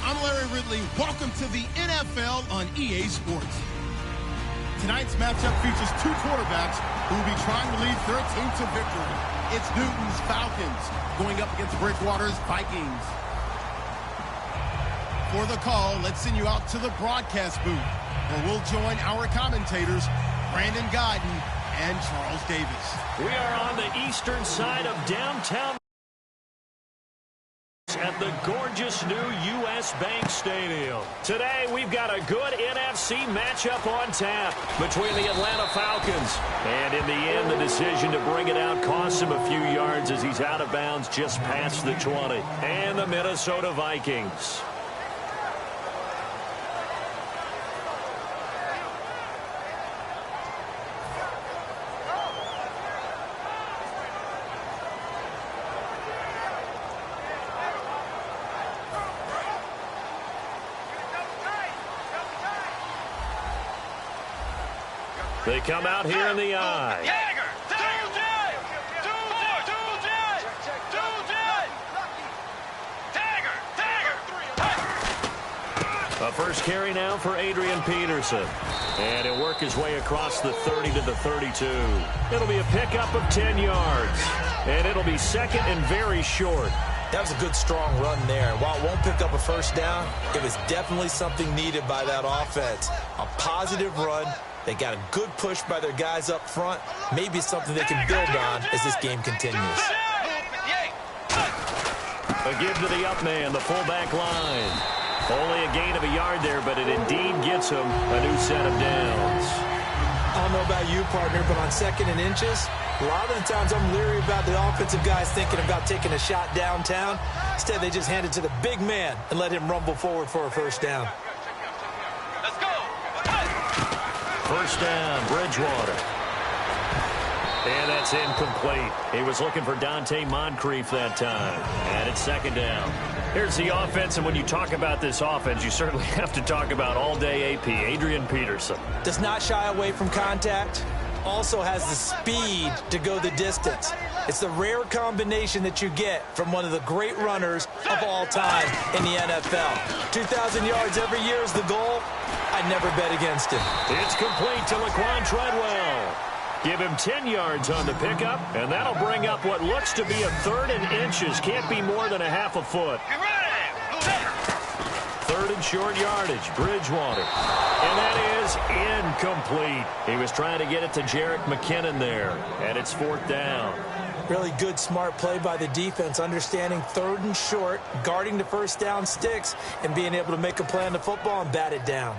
I'm Larry Ridley. Welcome to the NFL on EA Sports. Tonight's matchup features two quarterbacks who will be trying to lead their team to victory. It's Newton's Falcons going up against Bridgewater's Vikings. For the call, let's send you out to the broadcast booth, where we'll join our commentators, Brandon Godden and Charles Davis. We are on the eastern side of downtown at the gorgeous new U.S. Bank Stadium. Today, we've got a good NFC matchup on tap between the Atlanta Falcons. And in the end, the decision to bring it out costs him a few yards as he's out of bounds just past the 20. And the Minnesota Vikings. They come out here in the eye. A first carry now for Adrian Peterson. And he'll work his way across the 30 to the 32. It'll be a pickup of 10 yards. And it'll be second and very short. That was a good, strong run there. While it won't pick up a first down, it was definitely something needed by that offense. A positive run. They got a good push by their guys up front. Maybe something they can build on as this game continues. A give to the up man, the fullback line. Only a gain of a yard there, but it indeed gets him a new set of downs. I don't know about you, partner, but on second and inches, a lot of the times I'm leery about the offensive guys thinking about taking a shot downtown. Instead, they just hand it to the big man and let him rumble forward for a first down. First down, Bridgewater. And that's incomplete. He was looking for Dante Moncrief that time. And it's second down. Here's the offense, and when you talk about this offense, you certainly have to talk about all-day AP, Adrian Peterson. Does not shy away from contact. Also has the speed to go the distance. It's the rare combination that you get from one of the great runners of all time in the NFL. 2,000 yards every year is the goal. I'd never bet against him. It's complete to Laquan Treadwell. Give him 10 yards on the pickup, and that'll bring up what looks to be a third and inches. Can't be more than a half a foot. Third and short yardage, Bridgewater. And that is incomplete. He was trying to get it to Jerick McKinnon there, and it's fourth down. Really good, smart play by the defense, understanding third and short, guarding the first down sticks, and being able to make a play on the football and bat it down.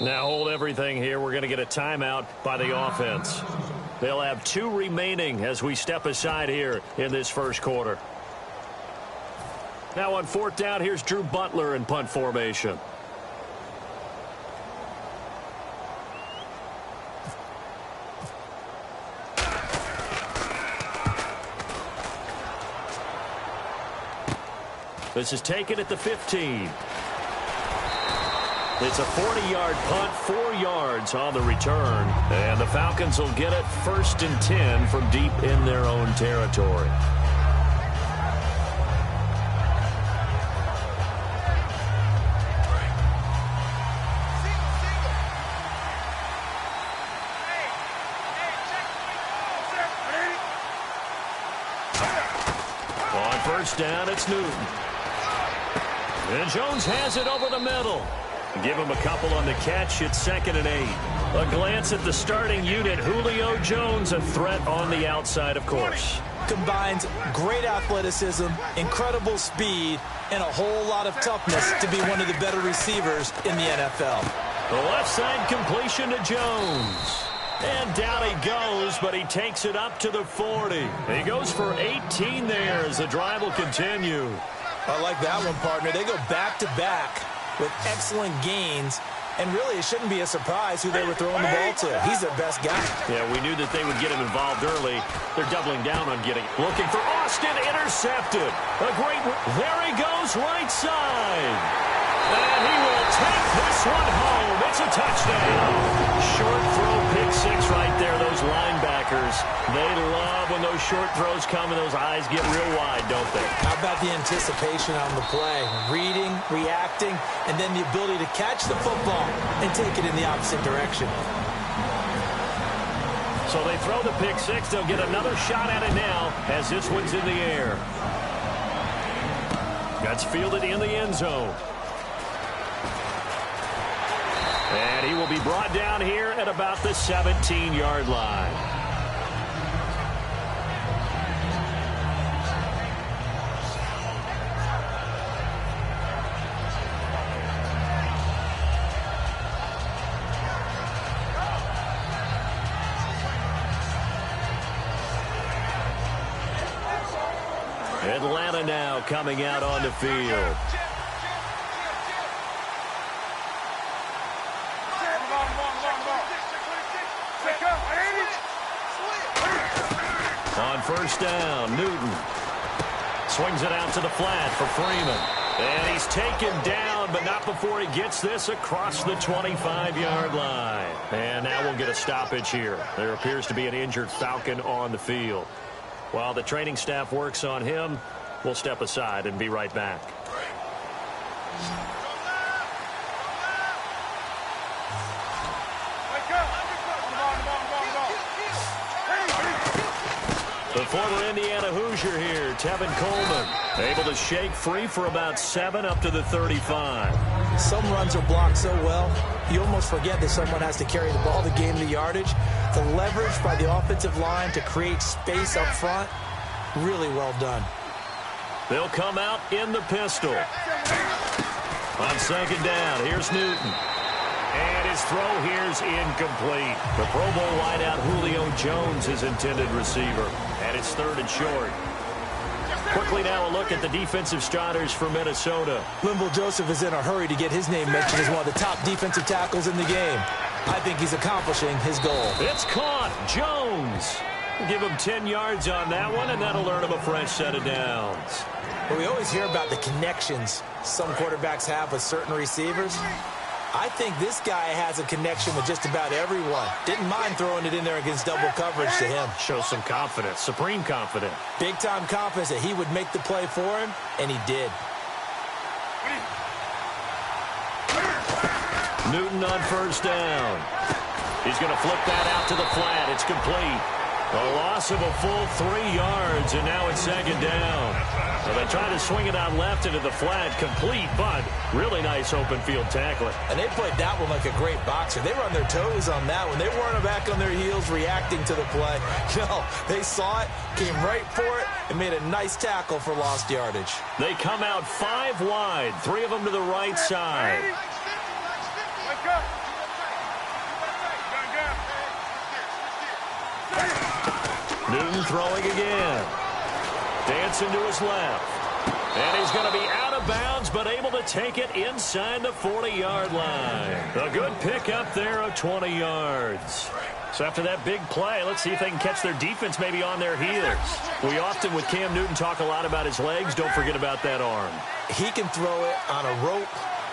Now hold everything here. We're going to get a timeout by the offense. They'll have 2 remaining as we step aside here in this first quarter. Now on fourth down, here's Drew Butler in punt formation. This is taken at the 15. It's a 40-yard punt, 4 yards on the return. And the Falcons will get it first and 10 from deep in their own territory. first down, it's Newton. And Jones has it over the middle. Give him a couple on the catch. It's 2nd and 8. A glance at the starting unit. Julio Jones, a threat on the outside, of course. Combines great athleticism, incredible speed, and a whole lot of toughness to be one of the better receivers in the NFL. The left side completion to Jones. And down he goes, but he takes it up to the 40. He goes for 18 there as the drive will continue. I like that one, partner. They go back-to-back with excellent gains. And really, it shouldn't be a surprise who they were throwing the ball to. He's their best guy. Yeah, we knew that they would get him involved early. They're doubling down on getting it. Looking for Austin, intercepted. A great, there he goes, right side. And he will take this one home. It's a touchdown. Short throw, pick six right there, those linebackers. They love when those short throws come and those eyes get real wide, don't they? How about the anticipation on the play? Reading, reacting, and then the ability to catch the football and take it in the opposite direction. So they throw the pick six. They'll get another shot at it now as this one's in the air. That's fielded in the end zone. And he will be brought down here at about the 17-yard line. Atlanta now coming out on the field. On first down, Newton swings it out to the flat for Freeman. And he's taken down, but not before he gets this across the 25-yard line. And now we'll get a stoppage here. There appears to be an injured Falcon on the field. While the training staff works on him, we'll step aside and be right back. The former Indiana Hoosier here, Tevin Coleman, able to shake free for about 7 up to the 35. Some runs are blocked so well, you almost forget that someone has to carry the ball to gain the yardage. The leverage by the offensive line to create space up front, really well done. They'll come out in the pistol. On second down, here's Newton. And his throw here's incomplete. The Pro Bowl wideout Julio Jones, his intended receiver. And it's 3rd and short. Quickly now a look at the defensive starters for Minnesota. Linval Joseph is in a hurry to get his name mentioned as one of the top defensive tackles in the game. I think he's accomplishing his goal. It's caught. Jones. Give him 10 yards on that one, and that'll earn him a fresh set of downs. But we always hear about the connections some quarterbacks have with certain receivers. I think this guy has a connection with just about everyone. Didn't mind throwing it in there against double coverage to him. Shows some confidence, supreme confidence. Big-time confidence that he would make the play for him, and he did. Newton on first down. He's going to flip that out to the flat. It's complete. A loss of a full 3 yards, and now it's second down. So they try to swing it out left into the flat, complete, but really nice open field tackling. And they played that one like a great boxer. They were on their toes on that one. They weren't back on their heels reacting to the play. No, they saw it, came right for it, and made a nice tackle for lost yardage. They come out 5 wide, 3 of them to the right side. Newton throwing again. Dancing to his left. And he's going to be out of bounds, but able to take it inside the 40-yard line. A good pick up there of 20 yards. So after that big play, let's see if they can catch their defense maybe on their heels. We often, with Cam Newton, talk a lot about his legs. Don't forget about that arm. He can throw it on a rope.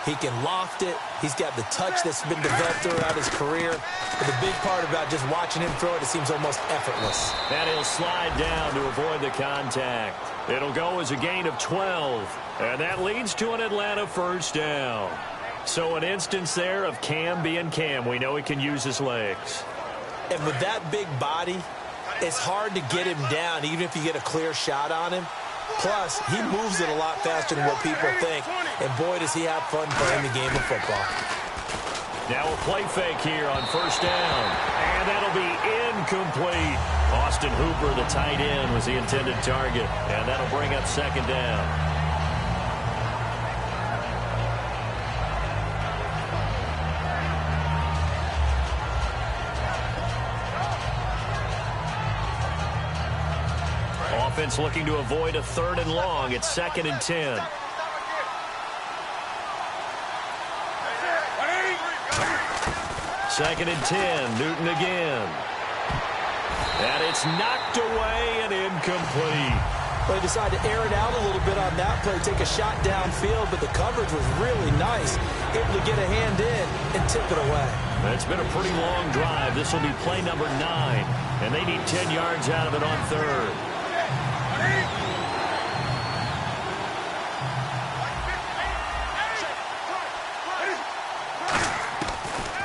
He can loft it. He's got the touch that's been developed throughout his career. But the big part about just watching him throw it, it seems almost effortless. And he'll slide down to avoid the contact. It'll go as a gain of 12. And that leads to an Atlanta first down. So an instance there of Cam being Cam. We know he can use his legs. And with that big body, it's hard to get him down, even if you get a clear shot on him. Plus, he moves it a lot faster than what people think. And boy, does he have fun playing the game of football. Now a play fake here on first down. And that'll be incomplete. Austin Hooper, the tight end, was the intended target. And that'll bring up second down. Offense looking to avoid a 3rd and long. It's 2nd and 10. Second and 10. Newton again. And it's knocked away and incomplete. They decided to air it out a little bit on that play, take a shot downfield, but the coverage was really nice. Able to get a hand in and tip it away. It's been a pretty long drive. This will be play number 9. And they need 10 yards out of it on 3rd.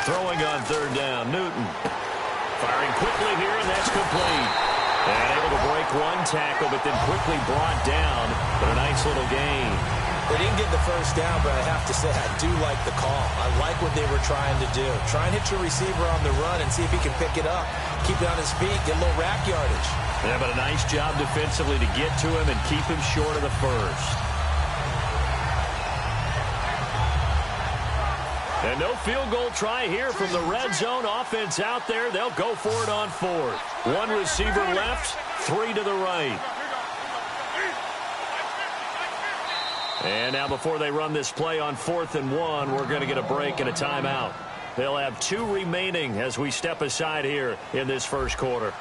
Throwing on 3rd down, Newton. Firing quickly here, and that's complete. And able to break one tackle, but then quickly brought down. But a nice little gain. They didn't get the first down, but I have to say I do like the call. I like what they were trying to do. Try and hit your receiver on the run and see if he can pick it up. Keep it on his feet, get a little rack yardage. Yeah, but a nice job defensively to get to him and keep him short of the first. And no field goal try here from the red zone. Offense out there. They'll go for it on 4th. One receiver left, 3 to the right. And now before they run this play on 4th and 1, we're going to get a break and a timeout. They'll have 2 remaining as we step aside here in this first quarter.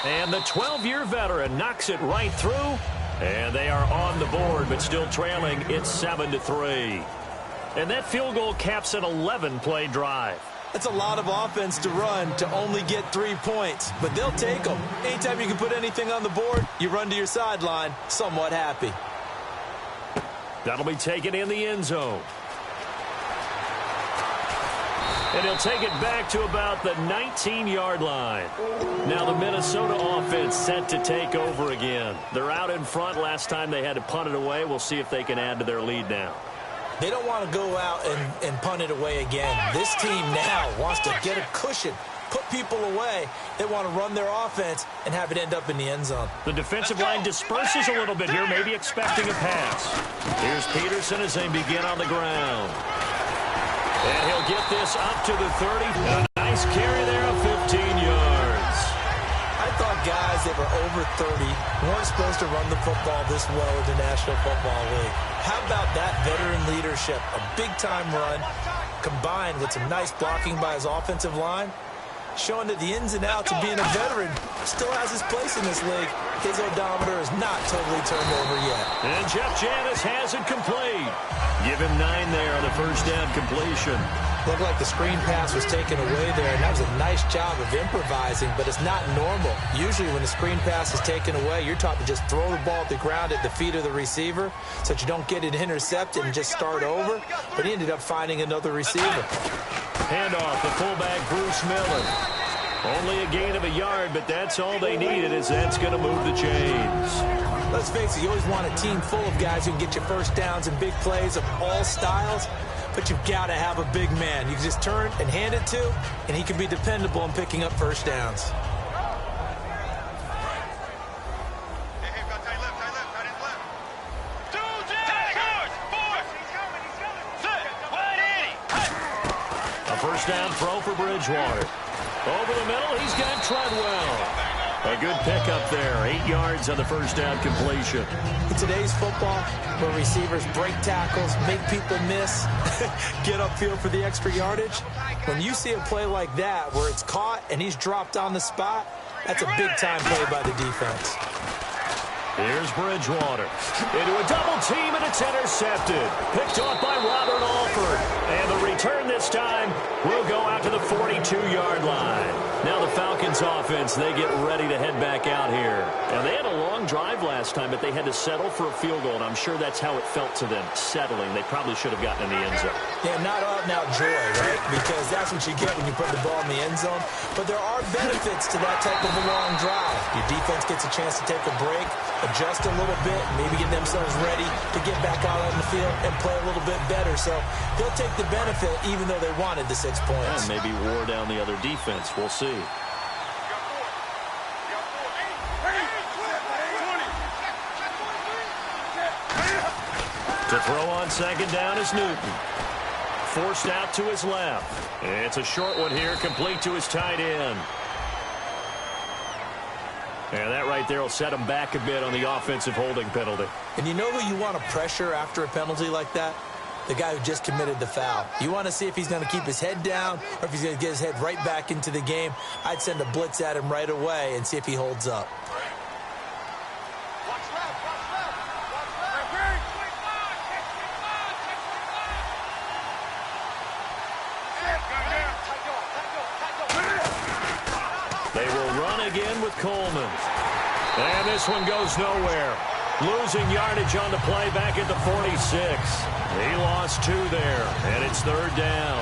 And the 12-year veteran knocks it right through. And they are on the board, but still trailing. It's 7-3. And that field goal caps an 11-play drive. That's a lot of offense to run to only get 3 points, but they'll take them. Anytime you can put anything on the board, you run to your sideline, somewhat happy. That'll be taken in the end zone. And he'll take it back to about the 19-yard line. Now the Minnesota offense set to take over again. They're out in front. Last time they had to punt it away. We'll see if they can add to their lead now. They don't want to go out and punt it away again. This team now wants to get a cushion, put people away. They want to run their offense and have it end up in the end zone. The defensive line disperses a little bit here, maybe expecting a pass. Here's Peterson as they begin on the ground. And he'll get this up to the 30. A nice carry there of 15 yards. I thought guys that were over 30 weren't supposed to run the football this well in the National Football League. How about that veteran leadership? A big-time run combined with some nice blocking by his offensive line, showing that the ins and outs of being a veteran still has his place in this league. His odometer is not totally turned over yet. And Jeff Janis has it complete. Give him 9 there on the first down completion. Looked like the screen pass was taken away there, and that was a nice job of improvising, but it's not normal. Usually when the screen pass is taken away, you're taught to just throw the ball at the ground at the feet of the receiver so that you don't get it intercepted and just start over, but he ended up finding another receiver. Handoff to fullback Bruce Miller. Only a gain of a yard, but that's all they needed, as that's going to move the chains. Let's face it, you always want a team full of guys who can get you first downs and big plays of all styles, but you've got to have a big man. You can just turn and hand it to, and he can be dependable in picking up first downs. A first down throw for Bridgewater. Over the middle, he's got Treadwell. A good pickup there. 8 yards on the first down completion. In today's football, where receivers break tackles, make people miss, get upfield for the extra yardage, when you see a play like that where it's caught and he's dropped on the spot, that's a big-time play by the defense. Here's Bridgewater. Into a double team, and it's intercepted. Picked off by Robert Alford. And the return this time will go out to the 42-yard line. Now the Falcons Falcons offense, they get ready to head back out here. And they had a long drive last time, but they had to settle for a field goal, and I'm sure that's how it felt to them, settling. They probably should have gotten in the end zone. Yeah, not out-and-out joy, right? Because that's what you get when you put the ball in the end zone. But there are benefits to that type of a long drive. Your defense gets a chance to take a break, adjust a little bit, maybe get themselves ready to get back out on the field and play a little bit better. So they'll take the benefit even though they wanted the 6 points. And maybe wore down the other defense. We'll see. To throw on second down is Newton. Forced out to his left. It's a short one here, complete to his tight end. And that right there will set him back a bit on the offensive holding penalty. And you know who you want to pressure after a penalty like that? The guy who just committed the foul. You want to see if he's going to keep his head down or if he's going to get his head right back into the game. I'd send a blitz at him right away and see if he holds up. They will run again with Coleman. And this one goes nowhere. Losing yardage on the play back at the 46. He lost 2 there, and it's third down.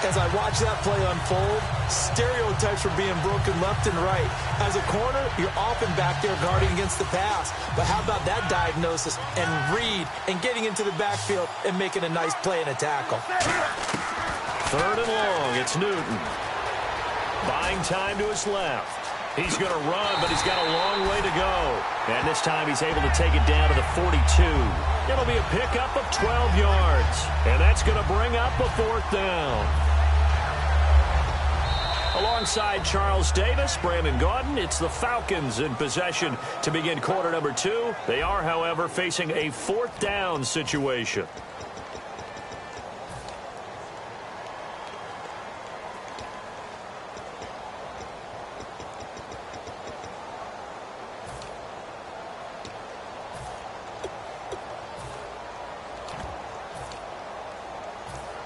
As I watch that play unfold, stereotypes are being broken left and right. As a corner, you're often back there guarding against the pass. But how about that diagnosis and read and getting into the backfield and making a nice play and a tackle? Third and long, it's Newton. Buying time to his left. He's going to run, but he's got a long way to go. And this time he's able to take it down to the 42. It'll be a pickup of 12 yards. And that's going to bring up a fourth down. Alongside Charles Davis, Brandon Gaudin, it's the Falcons in possession to begin quarter number 2. They are, however, facing a fourth down situation.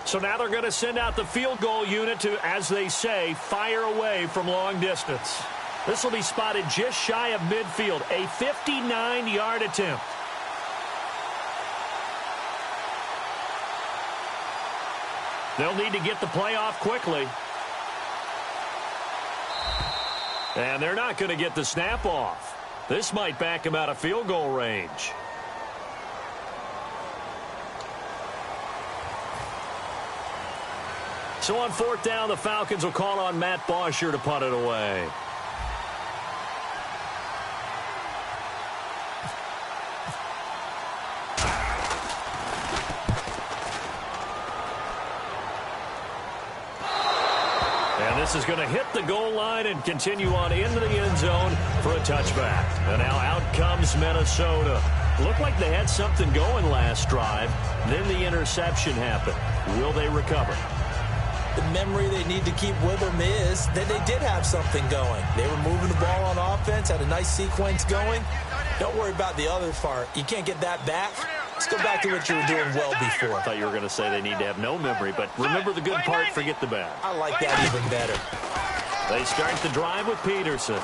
So now they're going to send out the field goal unit to, as they say, fire away from long distance. This will be spotted just shy of midfield, a 59-yard attempt. They'll need to get the play off quickly. And they're not going to get the snap off. This might back them out of field goal range. So on fourth down, the Falcons will call on Matt Bosher to punt it away. And this is going to hit the goal line and continue on into the end zone for a touchback. And now out comes Minnesota. Looked like they had something going last drive. Then the interception happened. Will they recover? The memory they need to keep with them is that they did have something going. They were moving the ball on offense, had a nice sequence going. Don't worry about the other part. You can't get that back. Let's go back to what you were doing well before. I thought you were going to say they need to have no memory, but remember the good part, forget the bad. I like that even better. They start the drive with Peterson.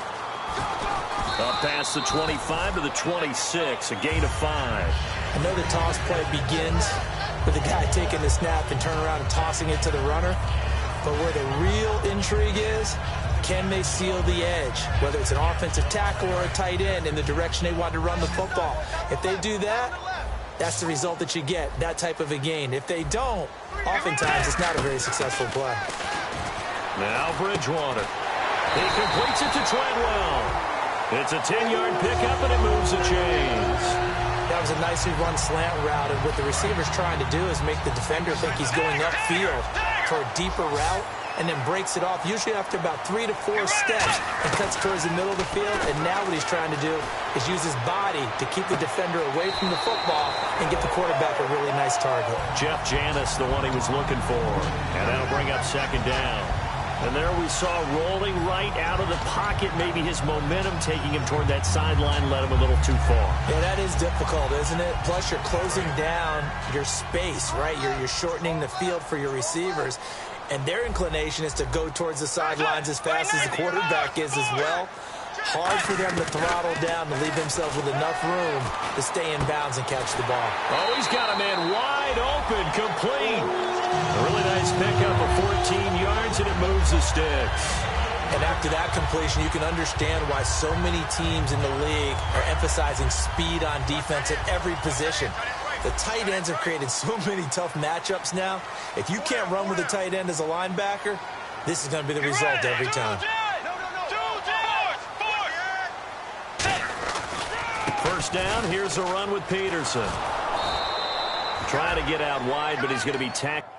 Up past the 25 to the 26, a gain of 5. I know the toss play begins with the guy taking the snap and turning around and tossing it to the runner. But where the real intrigue is, can they seal the edge? Whether it's an offensive tackle or a tight end in the direction they want to run the football. If they do that, that's the result that you get, that type of a gain. If they don't, oftentimes it's not a very successful play. Now Bridgewater. He completes it to Treadwell. It's a 10-yard pickup, and it moves the chains. That was a nicely run slant route, and what the receiver's trying to do is make the defender think he's going upfield for a deeper route, and then breaks it off, usually after about 3 to 4 steps, and cuts towards the middle of the field. And now what he's trying to do is use his body to keep the defender away from the football and get the quarterback a really nice target. Jeff Janis, the one he was looking for, and that'll bring up second down. And there we saw rolling right out of the pocket. Maybe his momentum taking him toward that sideline led him a little too far. Yeah, that is difficult, isn't it? Plus, you're closing down your space, right? You're shortening the field for your receivers. And their inclination is to go towards the sidelines as fast as the quarterback is as well. Hard for them to throttle down to leave themselves with enough room to stay in bounds and catch the ball. Oh, he's got a man wide open, complete. A really nice pickup of 14 yards, and it moves the sticks. And after that completion, you can understand why so many teams in the league are emphasizing speed on defense at every position. The tight ends have created so many tough matchups now. If you can't run with a tight end as a linebacker, this is going to be the result every time. First down, here's a run with Peterson. Trying to get out wide, but he's going to be tackled.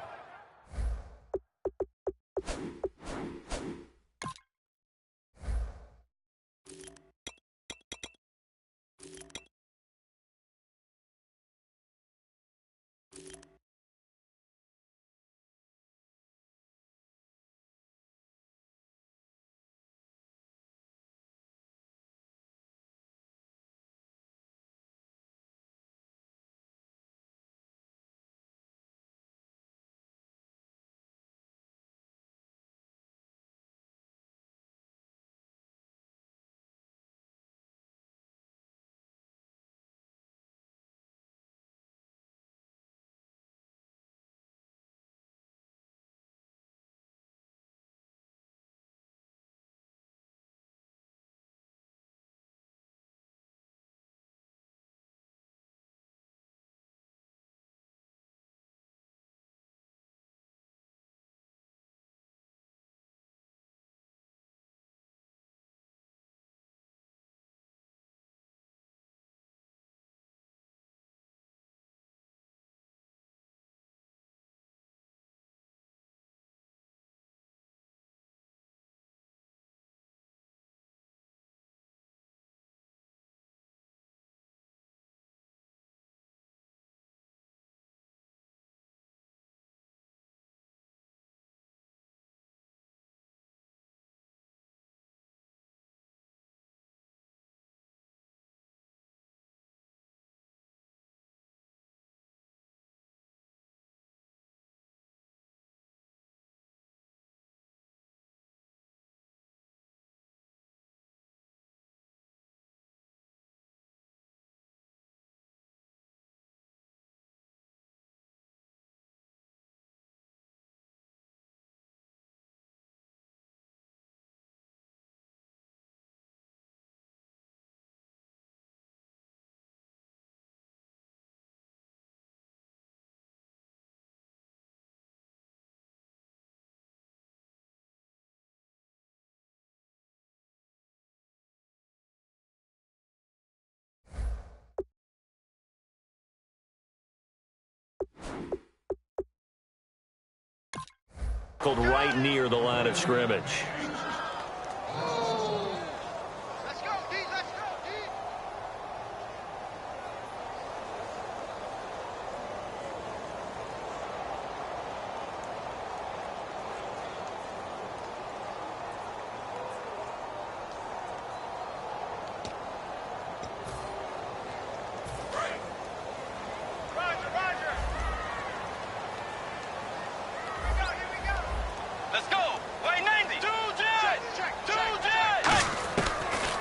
Right near the line of scrimmage.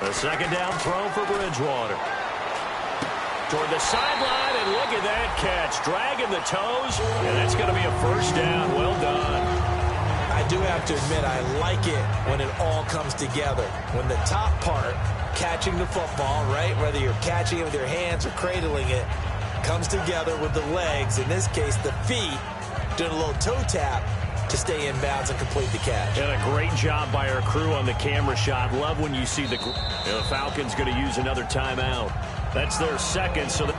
A second down throw for Bridgewater. Toward the sideline, and look at that catch. Dragging the toes, and that's going to be a first down. Well done. I do have to admit, I like it when it all comes together. When the top part, catching the football, right, whether you're catching it with your hands or cradling it, comes together with the legs, in this case the feet, doing a little toe tap to stay in bounds and complete the catch. And a great job by our crew on the camera shot. Love when you see the Falcons going to use another timeout. That's their second, so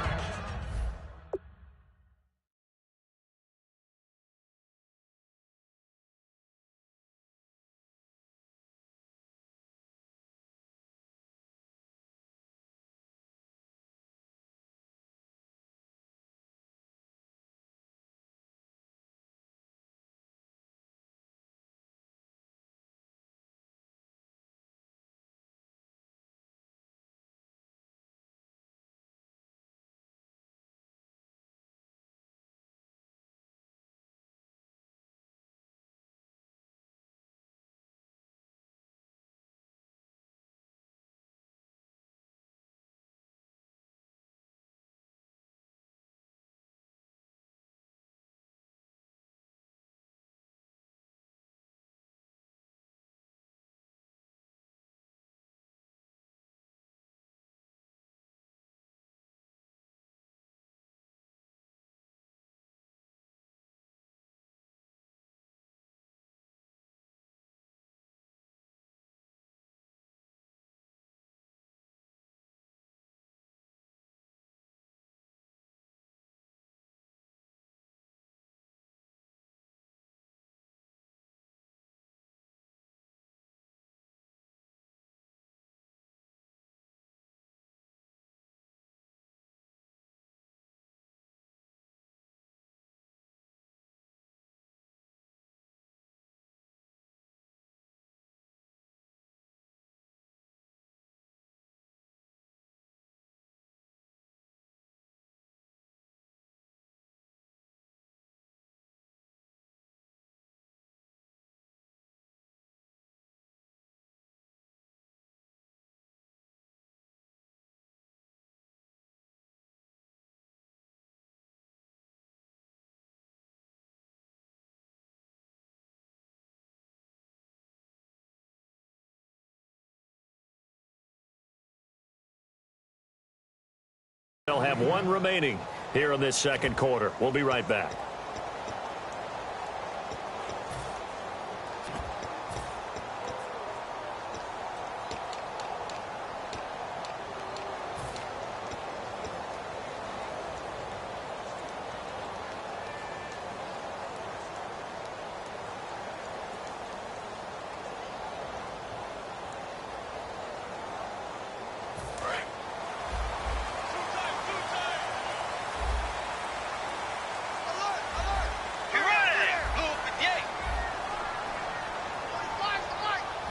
They'll have one remaining here in this second quarter. We'll be right back.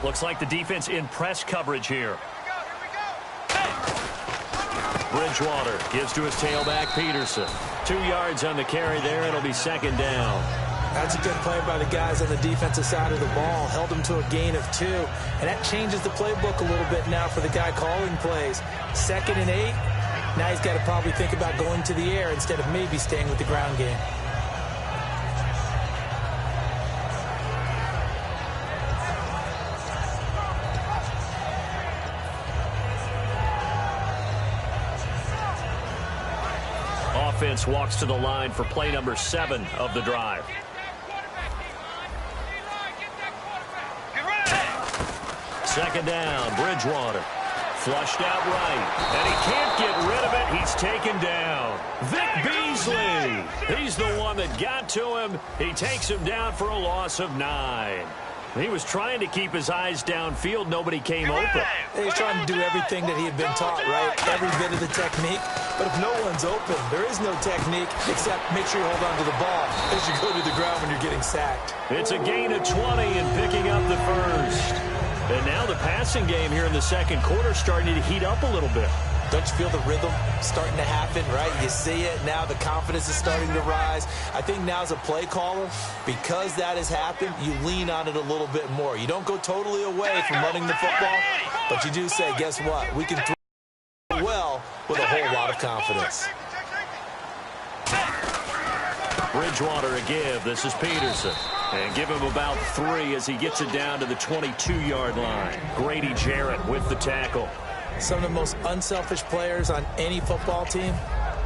Looks like the defense in press coverage here. Bridgewater gives to his tailback, Peterson. 2 yards on the carry there. It'll be second down. That's a good play by the guys on the defensive side of the ball. Held him to a gain of 2. And that changes the playbook a little bit now for the guy calling plays. 2nd and 8. Now he's got to probably think about going to the air instead of maybe staying with the ground game. Offense walks to the line for play number 7 of the drive. Second down, Bridgewater. Flushed out right, and he can't get rid of it. He's taken down. Vic Beasley. He's the one that got to him. He takes him down for a loss of 9. He was trying to keep his eyes downfield. Nobody came open. He's trying to do everything that he had been taught, right? Every bit of the technique. But if no one's open, there is no technique except make sure you hold on to the ball as you go to the ground when you're getting sacked. It's a gain of 20 and picking up the first. And now the passing game here in the second quarter starting to heat up a little bit. Don't you feel the rhythm starting to happen, right? You see it now. The confidence is starting to rise. I think now as a play caller, because that has happened, you lean on it a little bit more. You don't go totally away from running the football, but you do say, guess what? We can throw well with a whole lot of confidence. Bridgewater a give. This is Peterson. And give him about 3 as he gets it down to the 22-yard line. Grady Jarrett with the tackle. Some of the most unselfish players on any football team,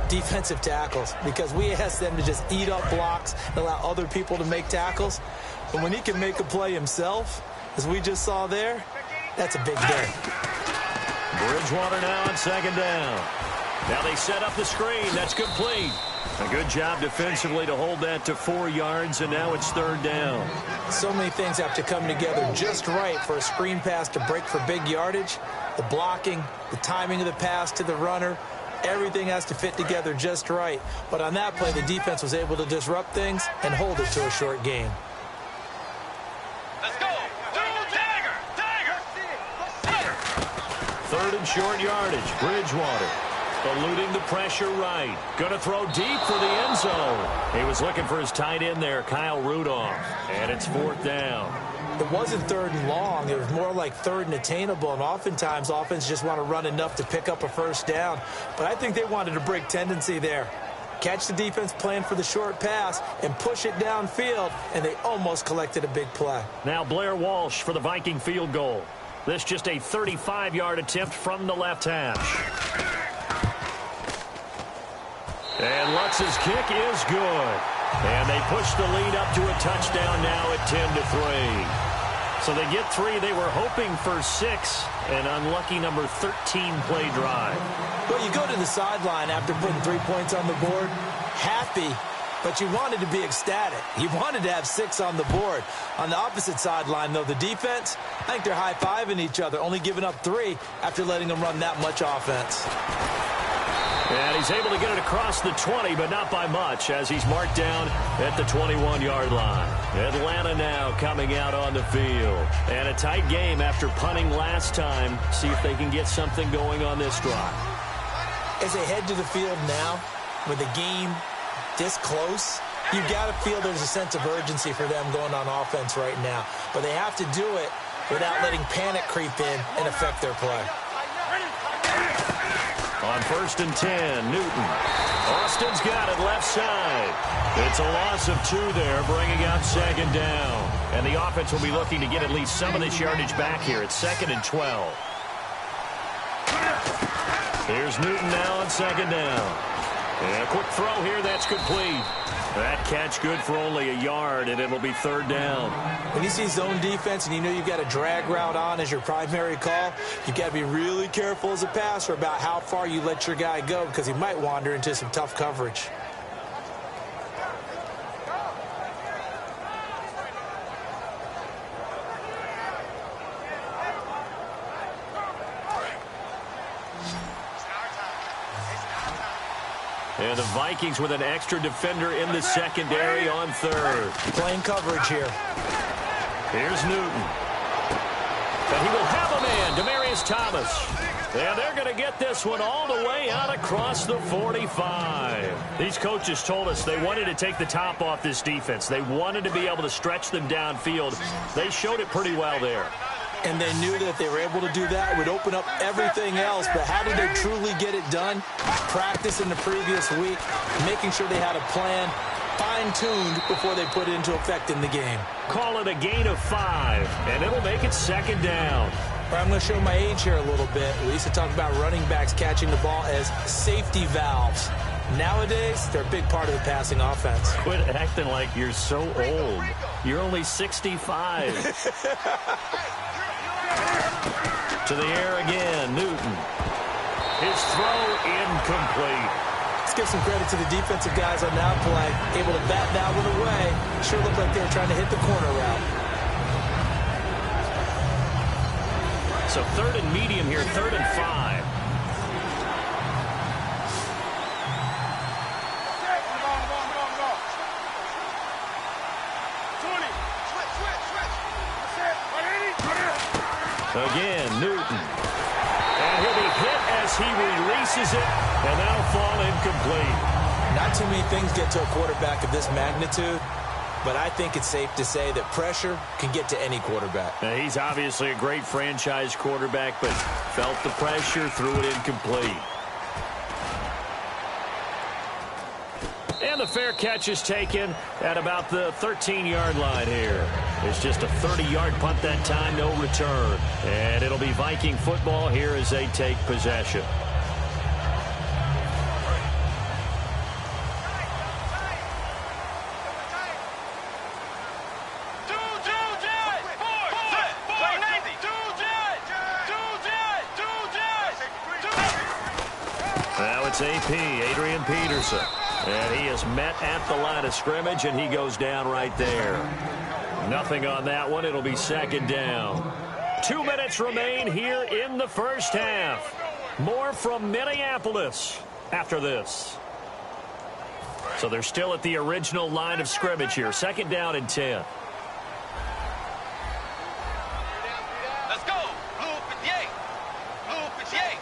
defensive tackles, because we ask them to just eat up blocks and allow other people to make tackles. But when he can make a play himself, as we just saw there, that's a big day. Bridgewater now on second down. Now they set up the screen. That's complete. A good job defensively to hold that to 4 yards, and now it's third down. So many things have to come together just right for a screen pass to break for big yardage. The blocking, the timing of the pass to the runner, everything has to fit together just right. But on that play, the defense was able to disrupt things and hold it to a short game. Let's go. Dagger. Third and short yardage. Bridgewater eluding the pressure right. Going to throw deep for the end zone. He was looking for his tight end there, Kyle Rudolph. And it's fourth down. It wasn't third and long. It was more like third and attainable. And oftentimes, offense just want to run enough to pick up a first down. But I think they wanted a break tendency there. Catch the defense playing for the short pass and push it downfield, and they almost collected a big play. Now Blair Walsh for the Viking field goal. This just a 35-yard attempt from the left hash. And Lutz's kick is good. And they push the lead up to a touchdown now at 10-3. So they get 3. They were hoping for 6. An unlucky number 13 play drive. Well, you go to the sideline after putting 3 points on the board, happy, but you wanted to be ecstatic. You wanted to have 6 on the board. On the opposite sideline, though, the defense, I think they're high-fiving each other, only giving up 3 after letting them run that much offense. And he's able to get it across the 20, but not by much, as he's marked down at the 21-yard line. Atlanta now coming out on the field. And a tight game after punting last time. See if they can get something going on this drive. As they head to the field now, with the game this close, you've got to feel there's a sense of urgency for them going on offense right now. But they have to do it without letting panic creep in and affect their play. On 1st and 10, Newton. Austin's got it left side. It's a loss of 2 there, bringing out second down. And the offense will be looking to get at least some of this yardage back here. It's 2nd and 12. Here's Newton now on second down. And a quick throw here, that's complete. That catch good for only a yard, and it'll be third down. When you see zone defense and you know you've got a drag route on as your primary call, you've got to be really careful as a passer about how far you let your guy go because he might wander into some tough coverage. And the Vikings with an extra defender in the secondary on third. Playing coverage here. Here's Newton. And he will have a man, Demaryius Thomas. And they're going to get this one all the way out across the 45. These coaches told us they wanted to take the top off this defense. They wanted to be able to stretch them downfield. They showed it pretty well there. And they knew that if they were able to do that, it would open up everything else. But how did they truly get it done? Practice in the previous week, making sure they had a plan, fine-tuned before they put it into effect in the game. Call it a gain of 5, and it'll make it second down. I'm going to show my age here a little bit. We used to talk about running backs catching the ball as safety valves. Nowadays, they're a big part of the passing offense. Quit acting like you're so old. You're only 65. To the air again, Newton. His throw incomplete. Let's give some credit to the defensive guys on that play. Able to bat that one away. Sure looked like they were trying to hit the corner route. So third and medium here, 3rd and 5. Again, Newton. And he'll be hit as he releases it, and that'll fall incomplete. Not too many things get to a quarterback of this magnitude, but I think it's safe to say that pressure can get to any quarterback. Now, he's obviously a great franchise quarterback, but felt the pressure, threw it incomplete. And the fair catch is taken at about the 13-yard line here. It's just a 30-yard punt that time, no return. And it'll be Viking football here as they take possession. Now it's AP, Adrian Peterson. And he is met at the line of scrimmage, and he goes down right there. Nothing on that one. It'll be second down. 2 minutes remain here in the first half. More from Minneapolis after this. So they're still at the original line of scrimmage here. Second down and 10. Let's go. Blue 58. Blue 58.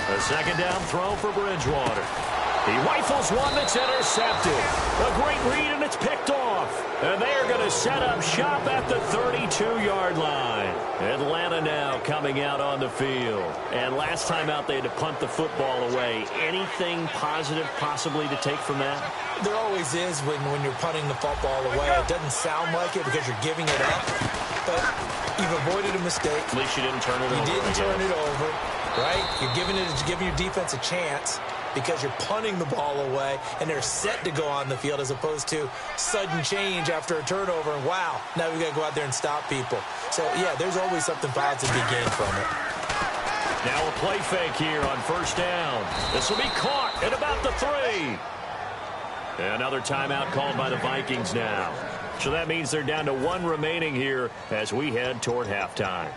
A second down throw for Bridgewater. He rifles one that's intercepted. A great read, and it's picked off. And they are going to set up shop at the 32-yard line. Atlanta now coming out on the field. And last time out, they had to punt the football away. Anything positive possibly to take from that? There always is when you're punting the football away. It doesn't sound like it because you're giving it up. But you've avoided a mistake. At least you didn't turn it over. You didn't turn it over, right? You're giving your defense a chance because you're punting the ball away, and they're set to go on the field as opposed to sudden change after a turnover, and wow, now we've got to go out there and stop people. So, yeah, there's always something positive to be gained from it. Now a play fake here on first down. This will be caught at about the 3. Another timeout called by the Vikings now. So that means they're down to 1 remaining here as we head toward halftime.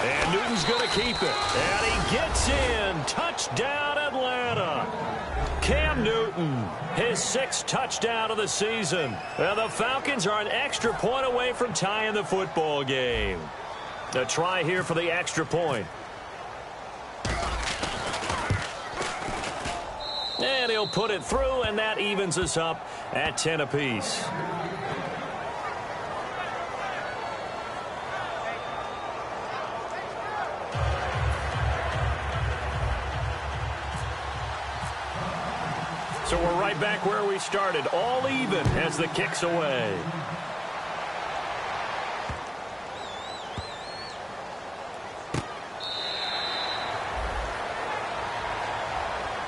And Newton's going to keep it. And he gets in. Touchdown, Atlanta. Cam Newton, his 6th touchdown of the season. And the Falcons are an extra point away from tying the football game. A try here for the extra point. And he'll put it through, and that evens us up at 10 apiece. So we're right back where we started, all even as the kick's away.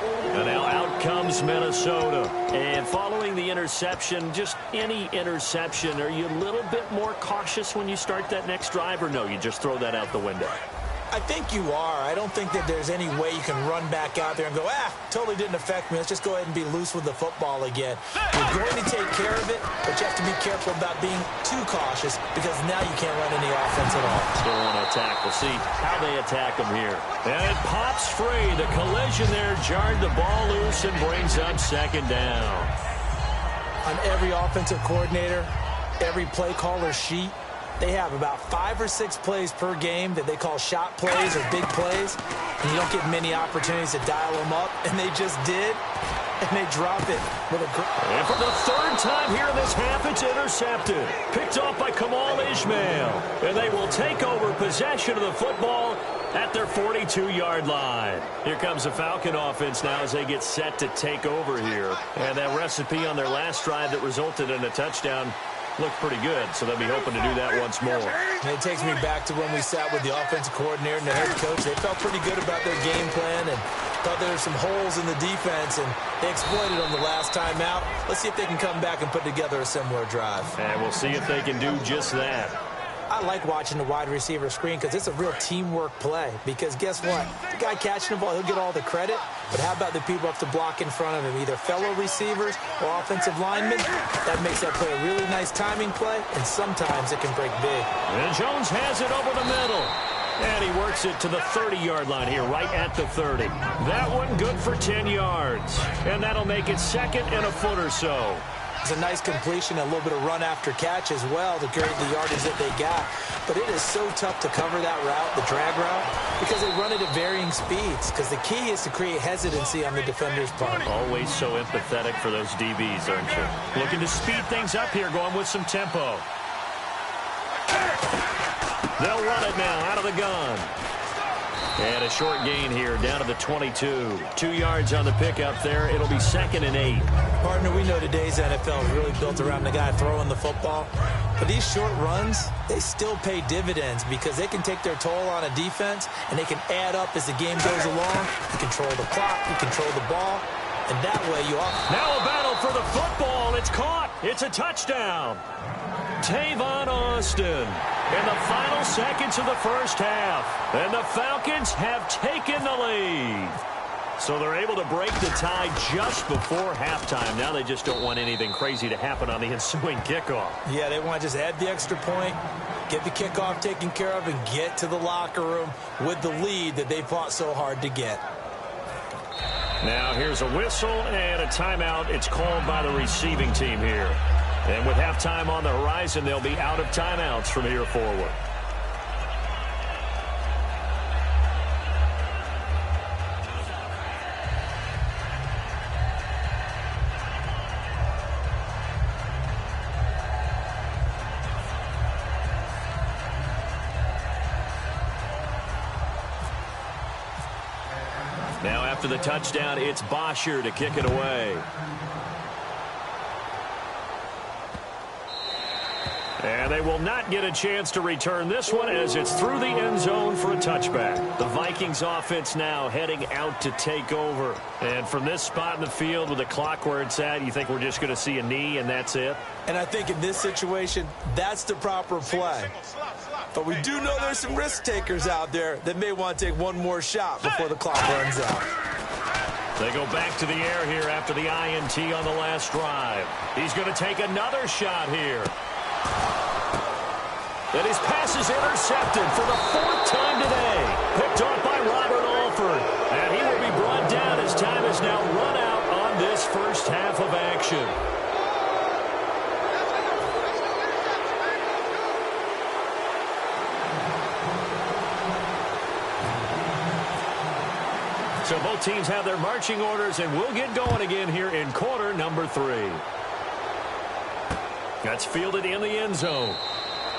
And now out comes Minnesota. And following the interception, just any interception, are you a little bit more cautious when you start that next drive, or no, you just throw that out the window? I think you are. I don't think that there's any way you can run back out there and go, totally didn't affect me. Let's just go ahead and be loose with the football again. You're going to take care of it, but you have to be careful about being too cautious because now you can't run any offense at all. Still want to attack. We'll see how they attack them here. And it pops free. The collision there jarred the ball loose and brings up second down. On every offensive coordinator, every play caller sheet, they have about 5 or 6 plays per game that they call shot plays or big plays, and you don't get many opportunities to dial them up, and they just did, and they drop it with a and for the third time here in this half, it's intercepted. Picked off by Kamal Ishmael, and they will take over possession of the football at their 42-yard line. Here comes the Falcon offense now as they get set to take over here. And that recipe on their last drive that resulted in a touchdown looked pretty good, so they'll be hoping to do that once more. And it takes me back to when we sat with the offensive coordinator and the head coach. They felt pretty good about their game plan and thought there were some holes in the defense, and they exploited them the last time out. Let's see if they can come back and put together a similar drive. And we'll see if they can do just that. I like watching the wide receiver screen because it's a real teamwork play. Because guess what? The guy catching the ball, he'll get all the credit. But how about the people up to block in front of him, either fellow receivers or offensive linemen? That makes that play a really nice timing play, and sometimes it can break big. And Jones has it over the middle. And he works it to the 30-yard line here, right at the 30. That one good for 10 yards. And that'll make it second and a foot or so. It's a nice completion, a little bit of run after catch as well to create the yardage that they got. But it is so tough to cover that route, the drag route, because they run it at varying speeds. Because the key is to create hesitancy on the defender's part. Always so empathetic for those DBs, aren't you? Looking to speed things up here, going with some tempo. They'll run it now out of the gun. And a short gain here down to the 22. 2 yards on the pickup there. It'll be second and 8. Partner, we know today's NFL is really built around the guy throwing the football. But these short runs, they still pay dividends because they can take their toll on a defense and they can add up as the game goes along. You control the clock, you control the ball, and that way you are. Now a battle for the football. It's caught. It's a touchdown. Tavon Austin in the final seconds of the first half. And the Falcons have taken the lead. So they're able to break the tie just before halftime. Now they just don't want anything crazy to happen on the ensuing kickoff. Yeah, they want to just add the extra point, get the kickoff taken care of, and get to the locker room with the lead that they fought so hard to get. Now here's a whistle and a timeout. It's called by the receiving team here. And with halftime on the horizon, they'll be out of timeouts from here forward. Now after the touchdown, it's Bosher to kick it away. And they will not get a chance to return this one as it's through the end zone for a touchback. The Vikings offense now heading out to take over. And from this spot in the field with the clock where it's at, you think we're just going to see a knee and that's it? And I think in this situation, that's the proper play. But we do know there's some risk takers out there that may want to take one more shot before the clock runs out. They go back to the air here after the INT on the last drive. He's going to take another shot here. And his pass is intercepted for the 4th time today. Picked off by Robert Alford. And he will be brought down as time is now run out on this first half of action. So both teams have their marching orders, and we'll get going again here in quarter number 3. That's fielded in the end zone.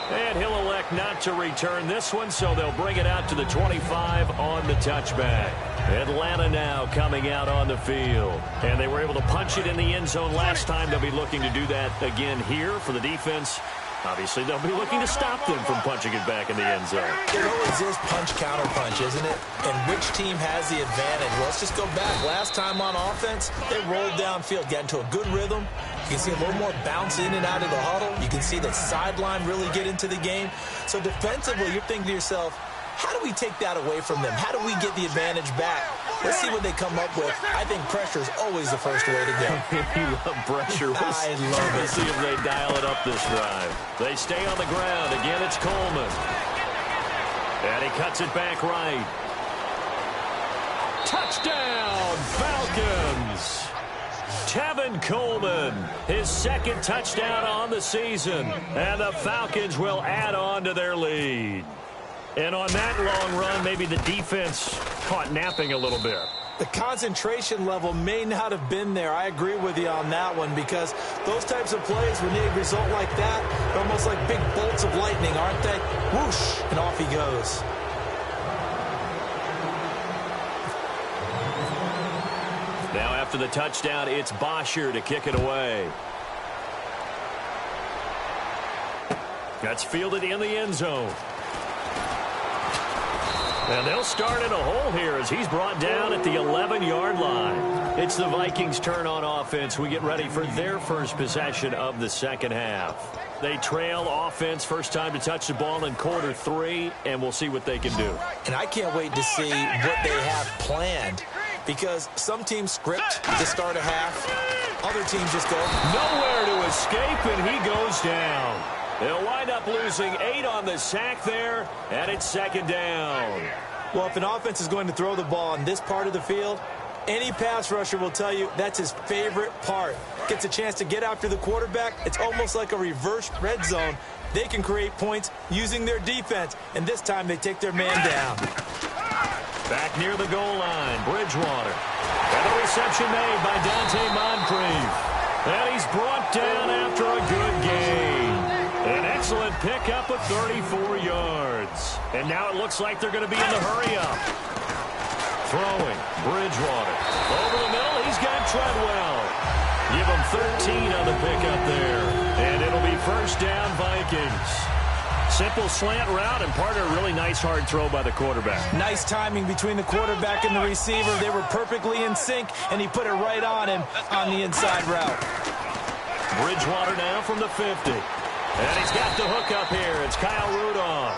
And he'll elect not to return this one, so they'll bring it out to the 25 on the touchback. Atlanta now coming out on the field. And they were able to punch it in the end zone last time. They'll be looking to do that again here for the defense. Obviously, they'll be looking to stop them from punching it back in the end zone. It always is punch-counter-punch, isn't it? And which team has the advantage? Well, let's just go back. Last time on offense, they rolled downfield, got into a good rhythm. You can see a little more bounce in and out of the huddle. You can see the sideline really get into the game. So defensively, you're thinking to yourself, how do we take that away from them? How do we get the advantage back? Let's see what they come up with. I think pressure is always the first way to go. You love pressure. I love it. Let's see if they dial it up this drive. They stay on the ground. Again, it's Coleman. And he cuts it back right. Touchdown, Falcons. Tevin Coleman, his second touchdown on the season. And the Falcons will add on to their lead. And on that long run, maybe the defense caught napping a little bit. The concentration level may not have been there. I agree with you on that one because those types of plays, when they result like that, they're almost like big bolts of lightning, aren't they? Whoosh, and off he goes. Now after the touchdown, it's Bosher to kick it away. That's fielded in the end zone. And they'll start in a hole here as he's brought down at the 11-yard line. It's the Vikings' turn on offense. We get ready for their first possession of the second half. They trail offense, first time to touch the ball in quarter 3, and we'll see what they can do. And I can't wait to see what they have planned because some teams script to start a half. Other teams just go nowhere to escape, and he goes down. They'll wind up losing 8 on the sack there, and it's second down. Well, if an offense is going to throw the ball on this part of the field, any pass rusher will tell you that's his favorite part. Gets a chance to get after the quarterback. It's almost like a reverse red zone. They can create points using their defense, and this time they take their man down. Back near the goal line, Bridgewater. And the reception made by Dante Moncrief. And he's brought down after a good game. An excellent pickup of 34 yards. And now it looks like they're going to be in the hurry-up. Throwing, Bridgewater. Over the middle, he's got Treadwell. Give him 13 on the pickup there. And it'll be first down, Vikings. Simple slant route and part of a really nice hard throw by the quarterback. Nice timing between the quarterback and the receiver. They were perfectly in sync, and he put it right on him on the inside route. Bridgewater now from the 50. And he's got the hook up here. It's Kyle Rudolph.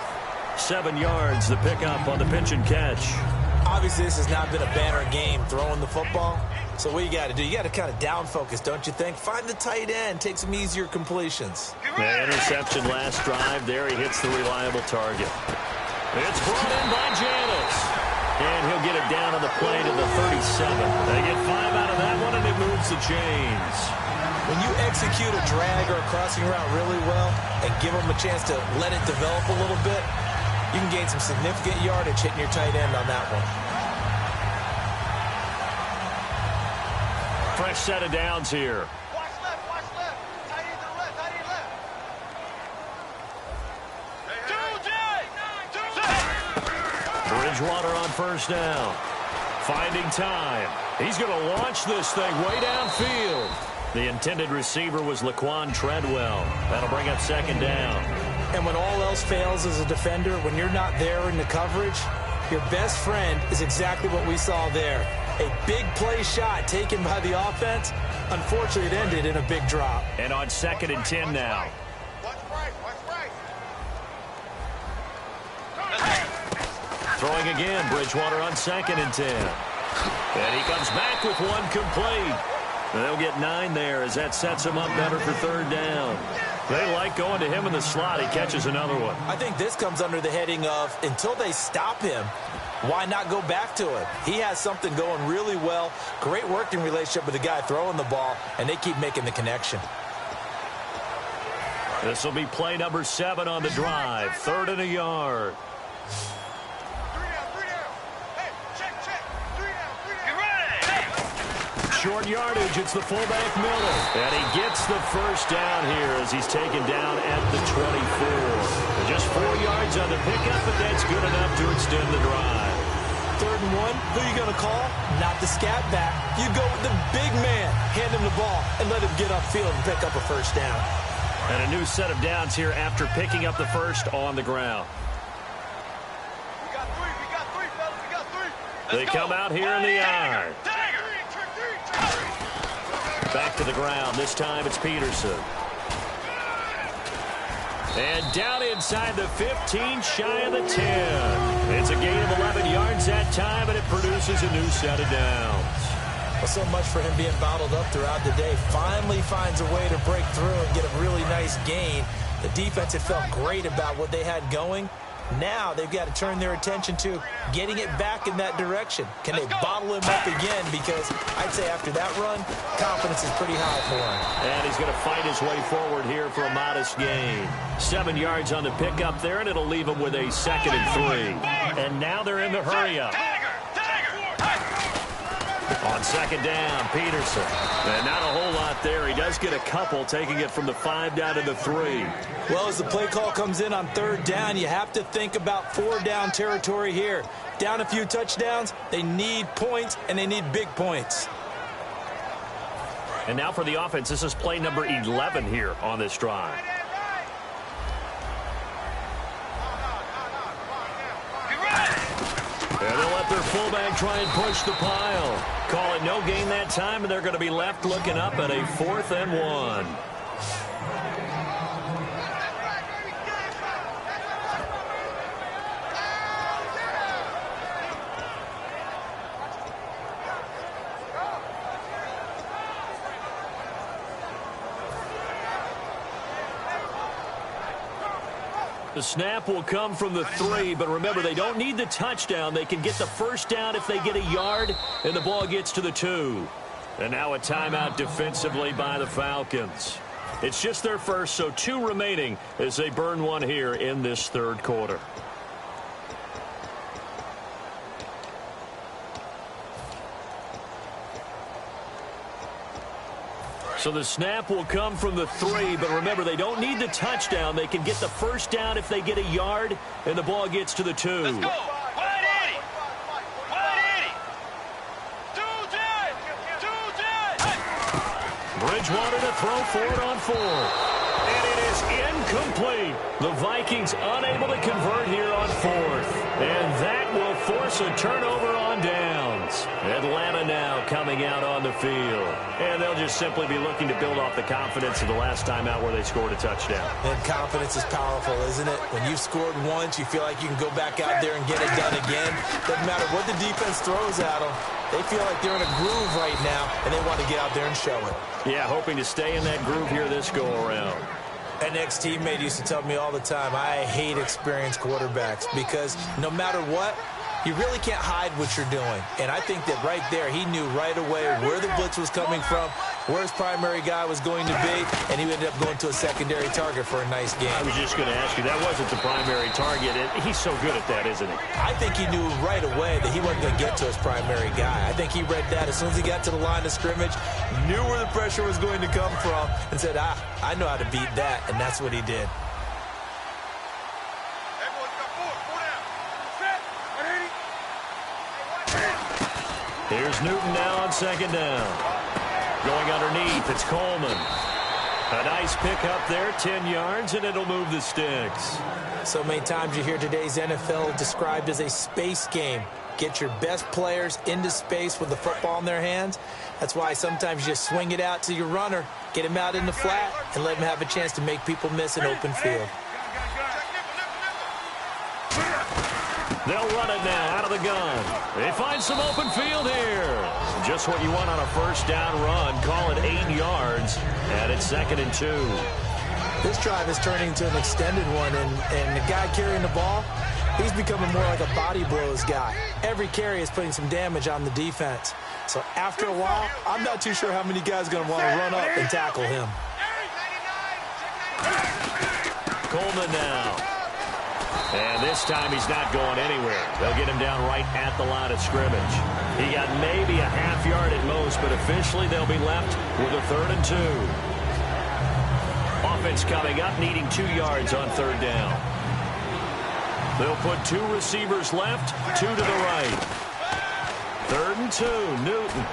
7 yards, the pickup on the pitch and catch. Obviously, this has not been a banner game throwing the football. So what you got to do, you got to kind of down focus, don't you think? Find the tight end, take some easier completions. The interception last drive. There he hits the reliable target. It's brought in by Janis. And he'll get it down on the play to the 37. They get 5 out of that one, and it moves the chains. When you execute a drag or a crossing route really well and give them a chance to let it develop a little bit, you can gain some significant yardage hitting your tight end on that one. Fresh set of downs here. Watch left, watch left. Tight end to the left, tight end left. Bridgewater on first down. Finding time. He's going to launch this thing way downfield. The intended receiver was Laquan Treadwell. That'll bring up second down. And when all else fails as a defender, when you're not there in the coverage, your best friend is exactly what we saw there. A big play shot taken by the offense. Unfortunately, it ended in a big drop. And on 2nd and 10 now. Watch right, watch right. Throwing again, Bridgewater on 2nd and 10. And he comes back with one complete. And they'll get 9 there as that sets him up better for third down. They like going to him in the slot. He catches another one. I think this comes under the heading of until they stop him, why not go back to it? He has something going really well. Great working relationship with the guy throwing the ball, and they keep making the connection. This will be play number 7 on the drive. 3rd and a yard. Short yardage, it's the fullback Miller. And he gets the first down here as he's taken down at the 24. Just 4 yards on the pickup, but that's good enough to extend the drive. 3rd and 1, who you going to call? Not the scat back. You go with the big man. Hand him the ball and let him get upfield and pick up a first down. And a new set of downs here after picking up the first on the ground. We got three, fellas. We got three. They come out here in the I. Back to the ground. This time it's Peterson. And down inside the 15, shy of the 10. It's a gain of 11 yards that time, and it produces a new set of downs. Well, so much for him being bottled up throughout the day. Finally finds a way to break through and get a really nice gain. The defense had felt great about what they had going. Now they've got to turn their attention to getting it back in that direction. Can they bottle him up again? Because I'd say after that run, confidence is pretty high for him. And he's going to fight his way forward here for a modest gain. 7 yards on the pickup there, and it'll leave him with a 2nd and 3. And now they're in the hurry-up. On 2nd down, Peterson. And not a whole lot there. He does get a couple, taking it from the 5 down to the 3. Well, as the play call comes in on 3rd down, you have to think about 4-down territory here. Down a few touchdowns, they need points, and they need big points. And now for the offense, this is play number 11 here on this drive. And they'll let their fullback try and push the pile. Call it no gain that time, and they're going to be left looking up at a 4th and 1. The snap will come from the 3, but remember, they don't need the touchdown. They can get the first down if they get a yard, and the ball gets to the 2. And now a timeout defensively by the Falcons. It's just their first, so 2 remaining as they burn one here in this 3rd quarter. So the snap will come from the 3, but remember, they don't need the touchdown. They can get the first down if they get a yard, and the ball gets to the 2. Let's go. Wide Eddie. Wide Eddie. Bridgewater to throw for it on 4. And it is incomplete. The Vikings unable to convert here on 4th. And that will force a turnover on downs. Atlanta now coming out on the field. And they'll just simply be looking to build off the confidence of the last time out where they scored a touchdown. And confidence is powerful, isn't it? When you've scored once, you feel like you can go back out there and get it done again. Doesn't matter what the defense throws at them. They feel like they're in a groove right now, and they want to get out there and show it. Yeah, hoping to stay in that groove here this go-around. An ex-teammate used to tell me all the time, I hate experienced quarterbacks because no matter what, you really can't hide what you're doing. And I think that right there, he knew right away where the blitz was coming from, where his primary guy was going to be, and he ended up going to a secondary target for a nice game. I was just going to ask you, that wasn't the primary target. He's so good at that, isn't he? I think he knew right away that he wasn't going to get to his primary guy. I think he read that as soon as he got to the line of scrimmage, knew where the pressure was going to come from, and said, I know how to beat that, and that's what he did. Here's Newton now on 2nd down. Going underneath, it's Coleman. A nice pickup there, 10 yards, and it'll move the sticks. So many times you hear today's NFL described as a space game. Get your best players into space with the football in their hands. That's why sometimes you just swing it out to your runner, get him out in the flat, and let him have a chance to make people miss an open field. They'll run it now out of the gun. They find some open field here. Just what you want on a first down run. Call it 8 yards, and it's 2nd and 2. This drive is turning into an extended one, and the guy carrying the ball, he's becoming more like a body blows guy. Every carry is putting some damage on the defense. So after a while, I'm not too sure how many guys are going to want to run up and tackle him. Coleman now. And this time he's not going anywhere. They'll get him down right at the line of scrimmage. He got maybe a half yard at most, but officially they'll be left with a 3rd and 2. Offense coming up, needing 2 yards on 3rd down. They'll put 2 receivers left, 2 to the right. 3rd and 2, Newton.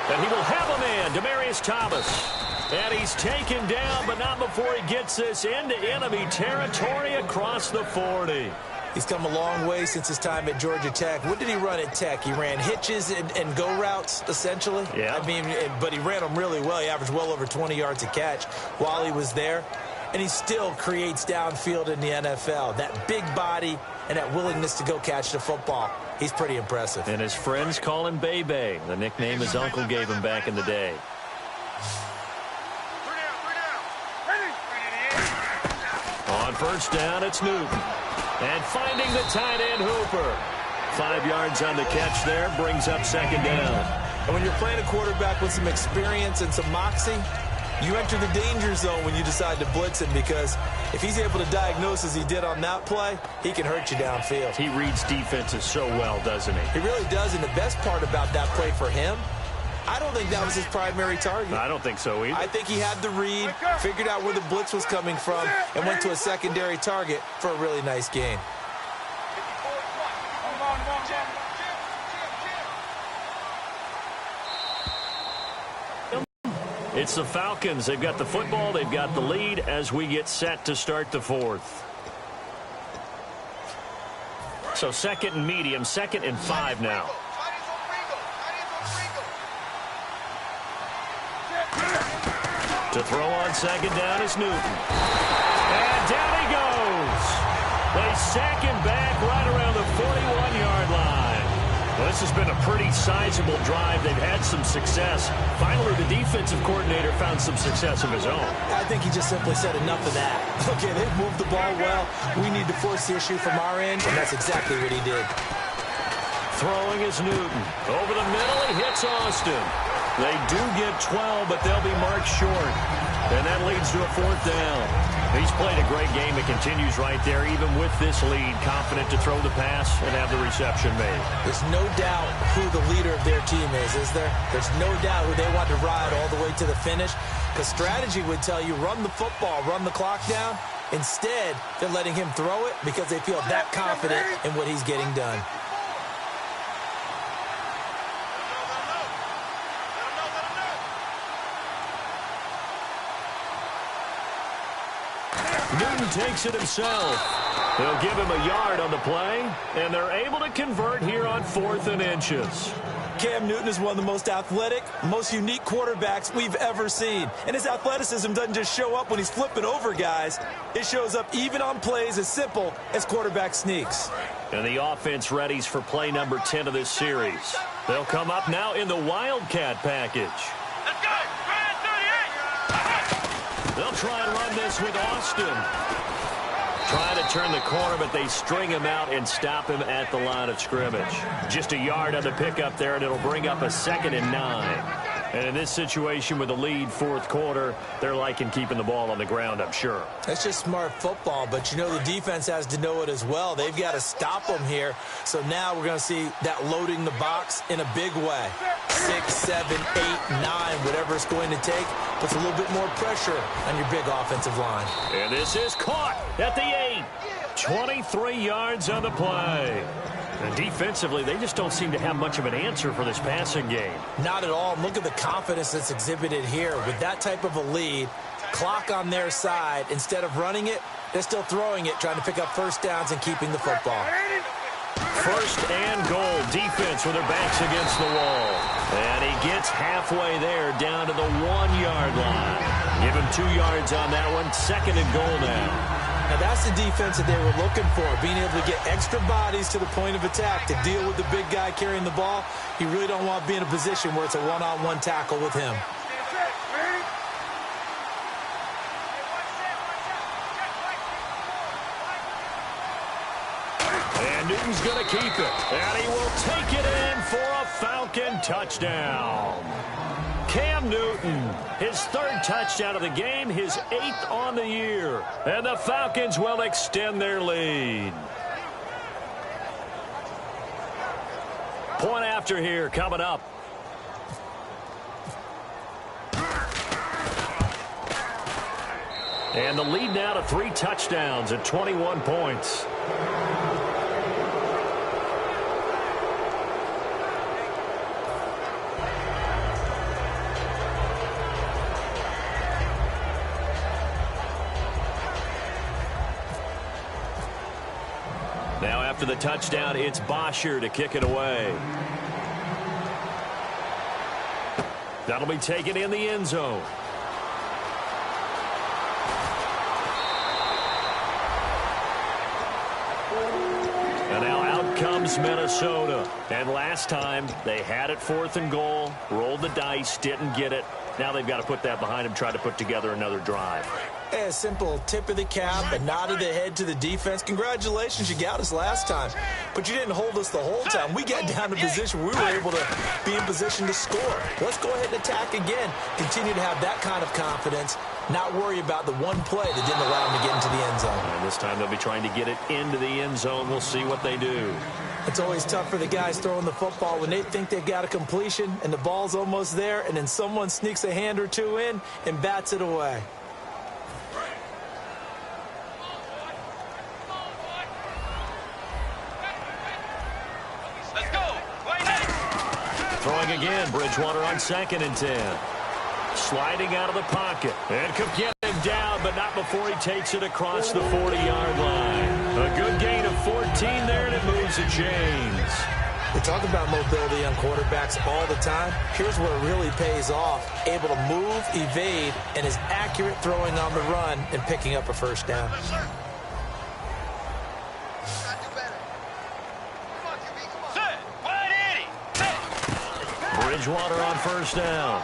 And he will have a man, Demaryius Thomas. And he's taken down, but not before he gets this into enemy territory across the 40. He's come a long way since his time at Georgia Tech. What did he run at Tech? He ran hitches and go routes, essentially. Yeah. I mean, but he ran them really well. He averaged well over 20 yards a catch while he was there. And he still creates downfield in the NFL. That big body and that willingness to go catch the football. He's pretty impressive. And his friends call him Bebe, the nickname his uncle gave him back in the day. On 1st down, it's Newton. And finding the tight end, Hooper. 5 yards on the catch there, brings up 2nd down. And when you're playing a quarterback with some experience and some moxie, you enter the danger zone when you decide to blitz him, because if he's able to diagnose as he did on that play, he can hurt you downfield. He reads defenses so well, doesn't he? He really does, and the best part about that play for him, I don't think that was his primary target. I don't think so either. I think he had the read, figured out where the blitz was coming from, and went to a secondary target for a really nice gain. It's the Falcons. They've got the football. They've got the lead as we get set to start the 4th. So 2nd and medium, 2nd and 5 now. To throw on 2nd down is Newton. And down he goes. They sack him back right around the 41-yard line. Well, this has been a pretty sizable drive. They've had some success. Finally, the defensive coordinator found some success of his own. I think he just simply said enough of that. Okay, they've moved the ball well. We need to force the issue from our end, and that's exactly what he did. Throwing is Newton. Over the middle, he hits Austin. They do get 12, but they'll be marked short. And that leads to a 4th down. He's played a great game. It continues right there, even with this lead, confident to throw the pass and have the reception made. There's no doubt who the leader of their team is there? There's no doubt who they want to ride all the way to the finish, because strategy would tell you run the football, run the clock down. Instead, they're letting him throw it because they feel that confident in what he's getting done. Newton takes it himself. They'll give him a yard on the play, and they're able to convert here on 4th and inches. Cam Newton is one of the most athletic, most unique quarterbacks we've ever seen. And his athleticism doesn't just show up when he's flipping over guys. It shows up even on plays as simple as quarterback sneaks. And the offense readies for play number 10 of this series. They'll come up now in the Wildcat package. Let's go! They'll try and run this with Austin. Trying to turn the corner, but they string him out and stop him at the line of scrimmage. Just a yard on the pickup there, and it'll bring up a 2nd and 9. And in this situation with the lead 4th quarter, they're liking keeping the ball on the ground, I'm sure. That's just smart football, but you know the defense has to know it as well. They've got to stop them here. So now we're going to see that loading the box in a big way. 6, 7, 8, 9, whatever it's going to take, puts a little bit more pressure on your big offensive line. And this is caught at the 8. 23 yards on the play. And defensively, they just don't seem to have much of an answer for this passing game. Not at all. Look at the confidence that's exhibited here. With that type of a lead, clock on their side, instead of running it, they're still throwing it, trying to pick up 1st downs and keeping the football. 1st and goal. Defense with their backs against the wall. And he gets halfway there, down to the 1-yard line. Give him 2 yards on that one. 2nd and goal now. Now, that's the defense that they were looking for, being able to get extra bodies to the point of attack to deal with the big guy carrying the ball. You really don't want to be in a position where it's a one-on-one tackle with him. And Newton's going to keep it. And he will take it in for a Falcon touchdown. Cam Newton, his 3rd touchdown of the game, his 8th on the year. And the Falcons will extend their lead. Point after here coming up. And the lead now to 3 touchdowns at 21 points. after the touchdown, it's Bosher to kick it away. That'll be taken in the end zone. And now out comes Minnesota. And last time, they had it 4th and goal, rolled the dice, didn't get it. Now they've got to put that behind them, try to put together another drive. A simple tip of the cap, a nod of the head to the defense. Congratulations, you got us last time. But you didn't hold us the whole time. We got down to position. We were able to be in position to score. Let's go ahead and attack again. Continue to have that kind of confidence. Not worry about the one play that didn't allow them to get into the end zone. And this time they'll be trying to get it into the end zone. We'll see what they do. It's always tough for the guys throwing the football when they think they've got a completion and the ball's almost there, and then someone sneaks a hand or two in and bats it away. Let's go. Throwing again, Bridgewater on 2nd and 10. Sliding out of the pocket. And could get him down, but not before he takes it across the 40-yard line. A good gain of 14 there, and it moves the chains. We talk about mobility on quarterbacks all the time. Here's where it really pays off. Able to move, evade, and is accurate throwing on the run and picking up a first down. Bridgewater on 1st down.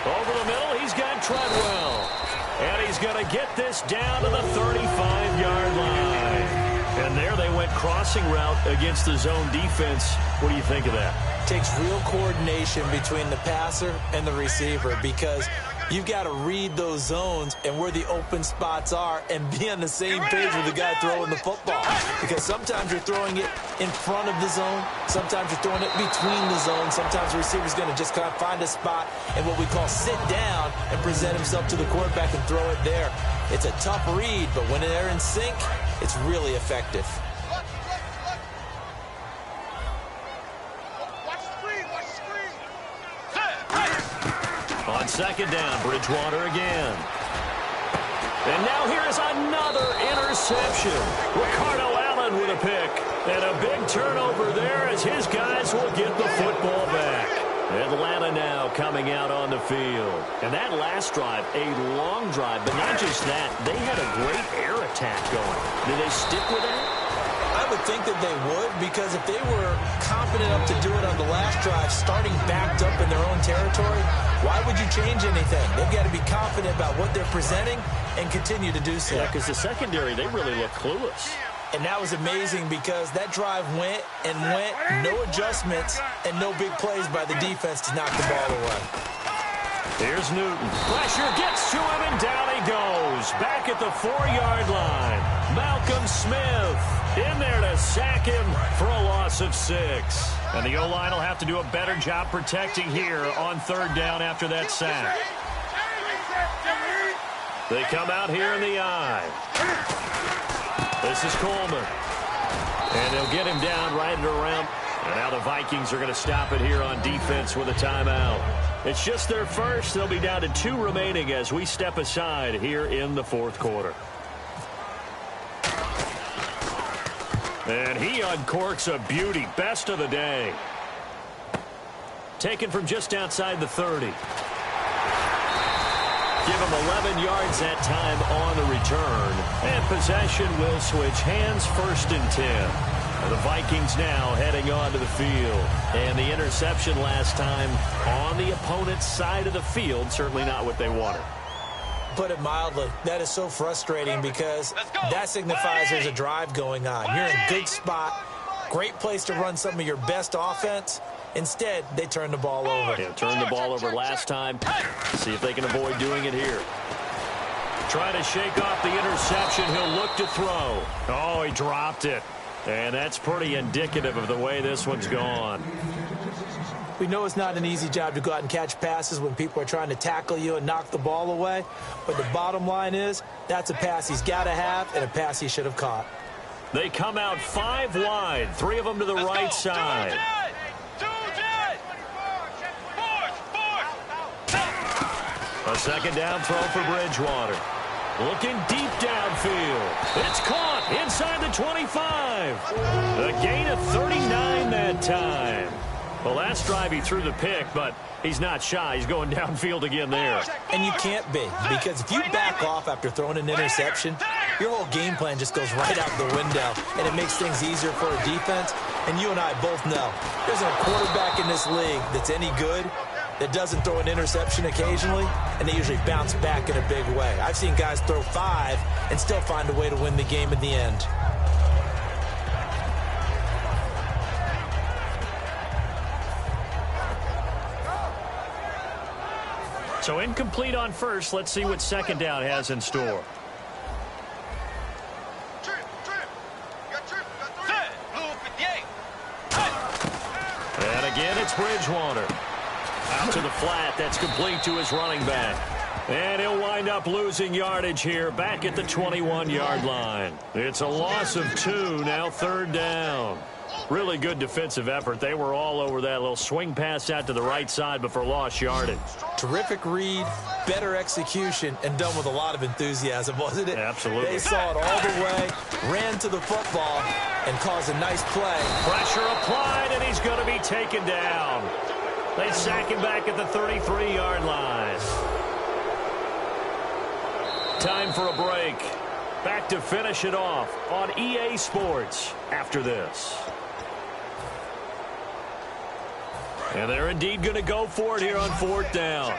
Over the middle, he's got Treadwell. And he's going to get this down to the 35-yard line. And there they went crossing route against the zone defense. What do you think of that? Takes real coordination between the passer and the receiver because you've got to read those zones and where the open spots are and be on the same page with the guy throwing the football. Because sometimes you're throwing it in front of the zone. Sometimes you're throwing it between the zones. Sometimes the receiver's going to just kind of find a spot and what we call sit down and present himself to the quarterback and throw it there. It's a tough read, but when they're in sync, it's really effective. On 2nd down, Bridgewater again. And now here's another interception. Ricardo Allen with a pick. And a big turnover there as his guys will get the football back. Atlanta now coming out on the field. And that last drive, a long drive, but not just that. They had a great air attack going. Did they stick with that? I would think that they would, because if they were confident enough to do it on the last drive, starting backed up in their own territory, why would you change anything? They've got to be confident about what they're presenting and continue to do so. Yeah, because the secondary, they really look clueless. And that was amazing because that drive went and went, no adjustments, and no big plays by the defense to knock the ball away. Here's Newton. Pressure gets to him, and down he goes. Back at the 4-yard line. Malcolm Smith in there to sack him for a loss of 6. And the O-line will have to do a better job protecting here on 3rd down after that sack. They come out here in the eye. This is Coleman. And they'll get him down right and around. And now the Vikings are going to stop it here on defense with a timeout. It's just their first. They'll be down to 2 remaining as we step aside here in the 4th quarter. And he uncorks a beauty. Best of the day. Taken from just outside the 30. Give him 11 yards that time on the return. And possession will switch hands, 1st and 10. And the Vikings now heading onto the field. And the interception last time on the opponent's side of the field. Certainly not what they wanted. Put it mildly, that is so frustrating because that signifies there's a drive going on. You're in a good spot, great place to run some of your best offense. Instead, they turn the ball over. Yeah, turned the ball over last time. See if they can avoid doing it here. Trying to shake off the interception. He'll look to throw. Oh, he dropped it. And that's pretty indicative of the way this one's gone. We know it's not an easy job to go out and catch passes when people are trying to tackle you and knock the ball away. But the bottom line is, that's a pass he's got to have and a pass he should have caught. They come out 5 wide, 3 of them to the right side. A 2nd down throw for Bridgewater. Looking deep downfield. It's caught. Inside the 25. A gain of 39 that time. Well, last drive he threw the pick, but he's not shy. He's going downfield again there. And you can't be, because if you back off after throwing an interception, your whole game plan just goes right out the window, and it makes things easier for a defense. And you and I both know there's a quarterback in this league that's any good that doesn't throw an interception occasionally, and they usually bounce back in a big way. I've seen guys throw 5 and still find a way to win the game in the end. So incomplete on first. Let's see what second down has in store. And again, it's Bridgewater. Out to the flat. That's complete to his running back. And he'll wind up losing yardage here back at the 21-yard line. It's a loss of 2, now third down. Really good defensive effort. They were all over that little swing pass out to the right side before lost yardage. Terrific read, better execution, and done with a lot of enthusiasm, wasn't it? Absolutely. They saw it all the way, ran to the football, and caused a nice play. Pressure applied, and he's going to be taken down. They sack him back at the 33-yard line. Time for a break. Back to finish it off on EA Sports after this. And they're indeed going to go for it here on fourth down.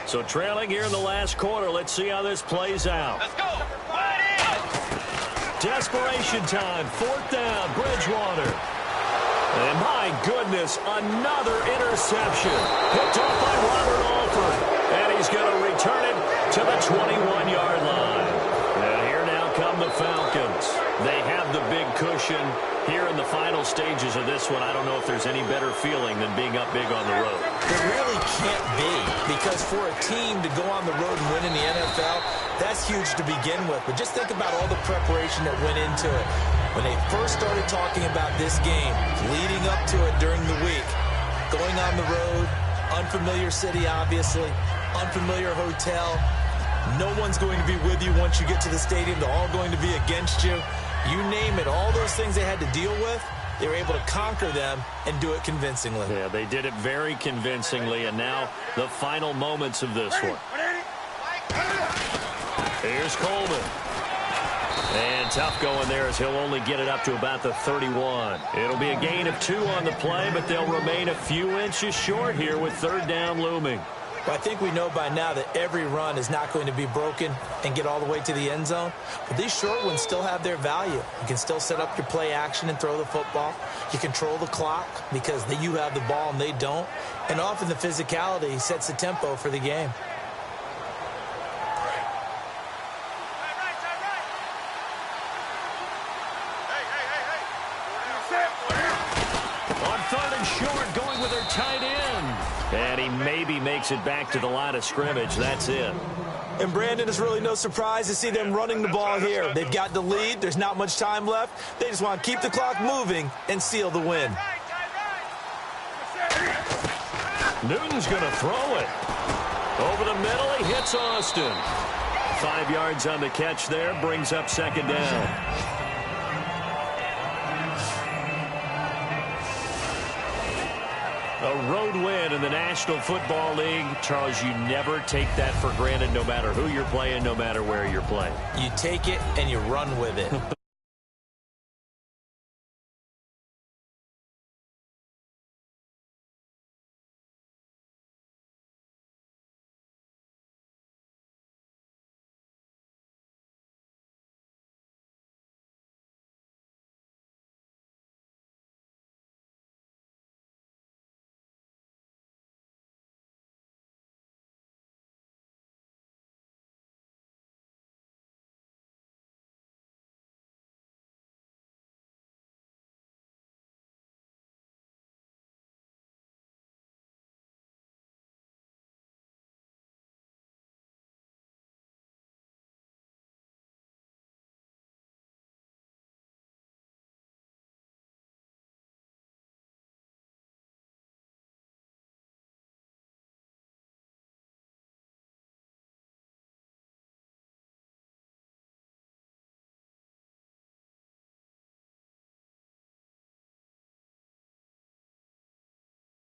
So trailing here in the last quarter. Let's see how this plays out. Let's go. Desperation time. Fourth down. Bridgewater. And my goodness, another interception. Picked off by Robert Alford. And he's going to return it to the 21-yard line. And here now come the Falcons. They have the big cushion. Here in the final stages of this one, I don't know if there's any better feeling than being up big on the road. There really can't be, because for a team to go on the road and win in the NFL, that's huge to begin with. But just think about all the preparation that went into it. When they first started talking about this game, leading up to it during the week, going on the road, unfamiliar city, obviously, unfamiliar hotel. No one's going to be with you once you get to the stadium. They're all going to be against you. You name it, all those things they had to deal with, they were able to conquer them and do it convincingly. Yeah, they did it very convincingly, and now the final moments of this one. Here's Coleman. And tough going there as he'll only get it up to about the 31. It'll be a gain of 2 on the play, but they'll remain a few inches short here with third down looming. Well, I think we know by now that every run is not going to be broken and get all the way to the end zone. But these short ones still have their value. You can still set up your play action and throw the football. You control the clock because you have the ball and they don't. And often the physicality sets the tempo for the game. On third and short, going with their tight end. And he maybe makes it back to the line of scrimmage. That's it. And Brandon, it's really no surprise to see them running the ball here. They've got the lead. There's not much time left. They just want to keep the clock moving and seal the win. Newton's going to throw it. Over the middle, he hits Austin. 5 yards on the catch there, brings up second down. A road win in the National Football League. Charles, you never take that for granted, no matter who you're playing, no matter where you're playing. You take it and you run with it.